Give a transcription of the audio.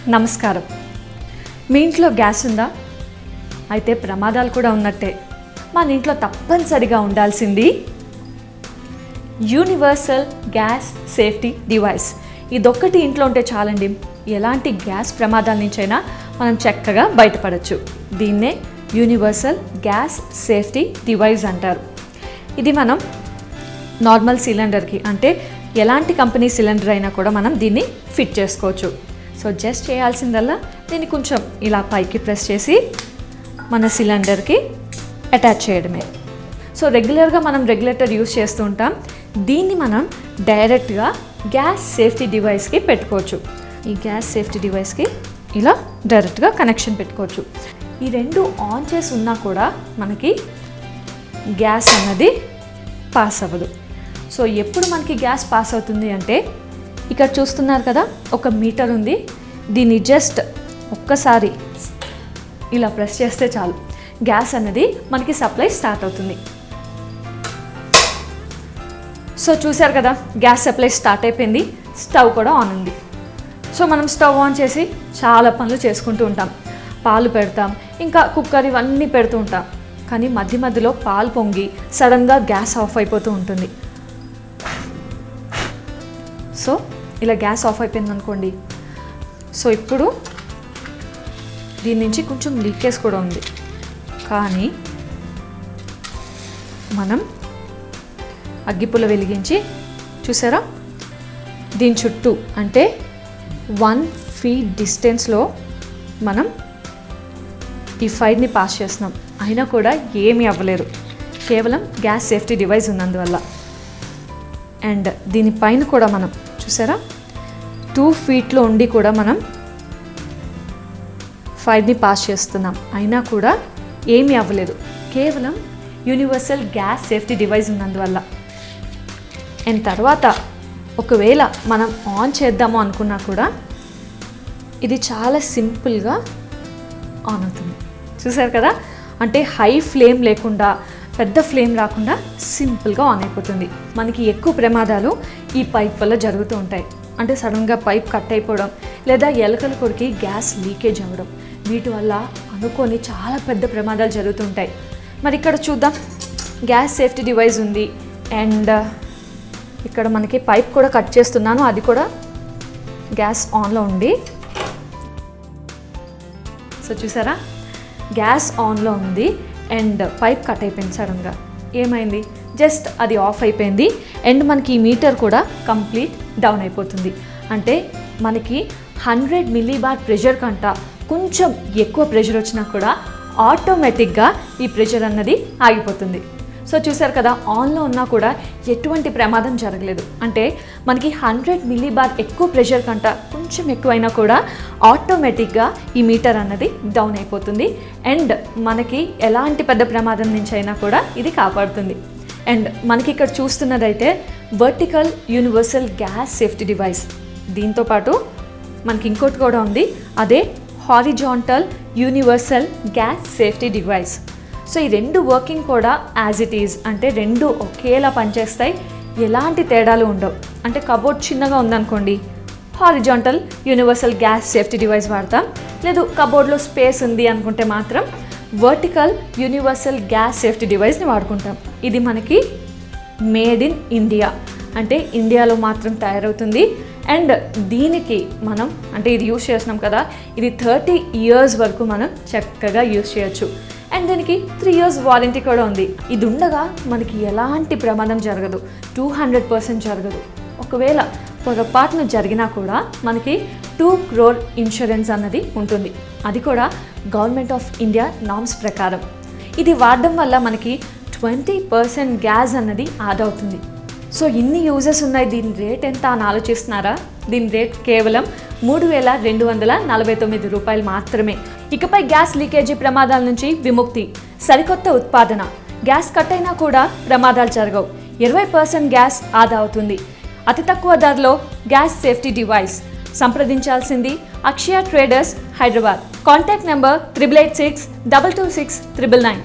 నమస్కారం. మీ ఇంట్లో గ్యాస్ ఉందా? అయితే ప్రమాదాలు కూడా ఉన్నట్టే. మన ఇంట్లో తప్పనిసరిగా ఉండాల్సింది యూనివర్సల్ గ్యాస్ సేఫ్టీ డివైస్. ఇదొక్కటి ఇంట్లో ఉంటే చాలండి, ఎలాంటి గ్యాస్ ప్రమాదాల నుంచైనా మనం చక్కగా బయటపడవచ్చు. దీన్నే యూనివర్సల్ గ్యాస్ సేఫ్టీ డివైస్ అంటారు. ఇది మనం నార్మల్ సిలిండర్కి, అంటే ఎలాంటి కంపెనీ సిలిండర్ అయినా కూడా మనం దీన్ని ఫిట్ చేసుకోవచ్చు. సో జస్ట్ చేయాల్సిందల్లా దీన్ని కొంచెం ఇలా పైకి ప్రెస్ చేసి మన సిలిండర్కి అటాచ్ చేయడమే. సో రెగ్యులర్గా మనం రెగ్యులేటర్ యూస్ చేస్తూ ఉంటాం. దీన్ని మనం డైరెక్ట్గా గ్యాస్ సేఫ్టీ డివైస్కి పెట్టుకోవచ్చు. ఈ గ్యాస్ సేఫ్టీ డివైస్కి ఇలా డైరెక్ట్గా కనెక్షన్ పెట్టుకోవచ్చు. ఈ రెండు ఆన్ చేసి ఉన్నా కూడా మనకి గ్యాస్ అన్నది పాస్ అవ్వదు. సో ఎప్పుడు మనకి గ్యాస్ పాస్ అవుతుంది అంటే, ఇక్కడ చూస్తున్నారు కదా, ఒక మీటర్ ఉంది. దీన్ని జస్ట్ ఒక్కసారి ఇలా ప్రెస్ చేస్తే చాలు, గ్యాస్ అన్నది మనకి సప్లై స్టార్ట్ అవుతుంది. సో చూసారు కదా, గ్యాస్ సప్లై స్టార్ట్ అయిపోయింది. స్టవ్ కూడా ఆన్ ఉంది. సో మనం స్టవ్ ఆన్ చేసి చాలా పనులు చేసుకుంటూ ఉంటాం. పాలు పెడతాం, ఇంకా కుక్కర్ ఇవన్నీ పెడుతూ ఉంటాం. కానీ మధ్య మధ్యలో పాలు పొంగి సడన్గా గ్యాస్ ఆఫ్ అయిపోతూ ఉంటుంది. సో ఇలా గ్యాస్ ఆఫ్ అయిపోయింది అనుకోండి. సో ఇప్పుడు దీని నుంచి కొంచెం లీకేజ్ కూడా ఉంది. కానీ మనం అగ్గిపుల్ల వెలిగించి చూసారా, దీని చుట్టూ అంటే 1 feet డిస్టెన్స్లో మనం ఈ ఫైర్ని పాస్ చేస్తున్నాం. అయినా కూడా ఏమీ అవ్వలేరు, కేవలం గ్యాస్ సేఫ్టీ డివైస్ ఉన్నందువల్ల. అండ్ దీనిపైన కూడా మనం చూసారా, 2 feet ఉండి కూడా మనం ఫైర్ని పాస్ చేస్తున్నాం. అయినా కూడా ఏమీ అవ్వలేదు, కేవలం యూనివర్సల్ గ్యాస్ సేఫ్టీ డివైస్ ఉన్నందువల్ల. అండ్ తర్వాత ఒకవేళ మనం ఆన్ చేద్దాము అనుకున్నా కూడా ఇది చాలా సింపుల్గా ఆన్ అవుతుంది. చూసారు కదా, అంటే హై ఫ్లేమ్ లేకుండా, పెద్ద ఫ్లేమ్ రాకుండా సింపుల్గా ఆన్ అయిపోతుంది. మనకి ఎక్కువ ప్రమాదాలు ఈ పైప్ వల్ల జరుగుతూ ఉంటాయి. అంటే సడన్గా పైప్ కట్ అయిపోవడం, లేదా ఎలకల కొరికి గ్యాస్ లీకేజ్ అవ్వడం, వీటి వల్ల అనుకొని చాలా పెద్ద ప్రమాదాలు జరుగుతుంటాయి. మరి ఇక్కడ చూద్దాం, గ్యాస్ సేఫ్టీ డివైస్ ఉంది. అండ్ ఇక్కడ మనకి పైప్ కూడా కట్ చేస్తున్నాను, అది కూడా గ్యాస్ ఆన్లో ఉంది. సో చూసారా, గ్యాస్ ఆన్లో ఉంది అండ్ పైప్ కట్ అయిపోయింది. సడన్గా ఏమైంది, జస్ట్ అది ఆఫ్ అయిపోయింది. అండ్ మనకి ఈ మీటర్ కూడా కంప్లీట్ డౌన్ అయిపోతుంది. అంటే మనకి 100 millibar ప్రెషర్ కంట కొంచెం ఎక్కువ ప్రెషర్ వచ్చినా కూడా ఆటోమేటిక్గా ఈ ప్రెషర్ అన్నది ఆగిపోతుంది. సో చూసారు కదా, ఆన్లో ఉన్నా కూడా ఎటువంటి ప్రమాదం జరగలేదు. అంటే మనకి 100 millibar ఎక్కువ ప్రెషర్ కంట కొంచెం ఎక్కువైనా కూడా ఆటోమేటిక్గా ఈ మీటర్ అన్నది డౌన్ అయిపోతుంది. అండ్ మనకి ఎలాంటి పెద్ద ప్రమాదం నుంచి అయినా కూడా ఇది కాపాడుతుంది. అండ్ మనకి ఇక్కడ చూస్తున్నదైతే vertical universal gas safety device. దీంతోపాటు మనకి ఇంకోటి కూడా ఉంది, అదే horizontal universal gas safety device. So ఈ రెండు వర్కింగ్ కూడా యాజ్ ఇట్ ఈజ్, అంటే రెండు ఒకేలా పనిచేస్తాయి, ఎలాంటి తేడాలు ఉండవు. అంటే కబోర్డ్ చిన్నగా ఉందనుకోండి, horizontal universal gas safety device వాడతాం. లేదు కబోర్డ్లో స్పేస్ ఉంది అనుకుంటే మాత్రం వర్టికల్ యూనివర్సల్ గ్యాస్ సేఫ్టీ డివైస్ని వాడుకుంటాం. ఇది మనకి మేడ్ ఇన్ ఇండియా, అంటే ఇండియాలో మాత్రం తయారవుతుంది. అండ్ దీనికి మనం, అంటే ఇది యూస్ చేస్తున్నాం కదా, ఇది 30 years వరకు మనం చక్కగా యూస్ చేయొచ్చు. అండ్ దీనికి 3 years వారంటీ కూడా ఉంది. ఇది ఉండగా మనకి ఎలాంటి ప్రమాదం జరగదు, 200% జరగదు. ఒకవేళ పొరపాటున జరిగినా కూడా మనకి 2 crore ఇన్సూరెన్స్ అన్నది ఉంటుంది. అది కూడా గవర్నమెంట్ ఆఫ్ ఇండియా నామ్స్ ప్రకారం. ఇది వాడడం వల్ల మనకి 20% గ్యాస్ అన్నది ఆదా అవుతుంది. సో ఇన్ని యూజెస్ ఉన్నాయి, దీని రేట్ ఎంత అని ఆలోచిస్తున్నారా? దీని రేట్ కేవలం 3,249 రూపాయలు మాత్రమే. ఇకపై గ్యాస్ లీకేజీ ప్రమాదాల నుంచి విముక్తి, సరికొత్త ఉత్పాదన, గ్యాస్ కట్ అయినా కూడా ప్రమాదాలు జరగవు, 20% గ్యాస్ ఆదా అవుతుంది. అతి తక్కువ ధరలో గ్యాస్ సేఫ్టీ డివైస్. సంప్రదించాల్సింది Akshaya traders, Hyderabad. Contact number 8886 226 999.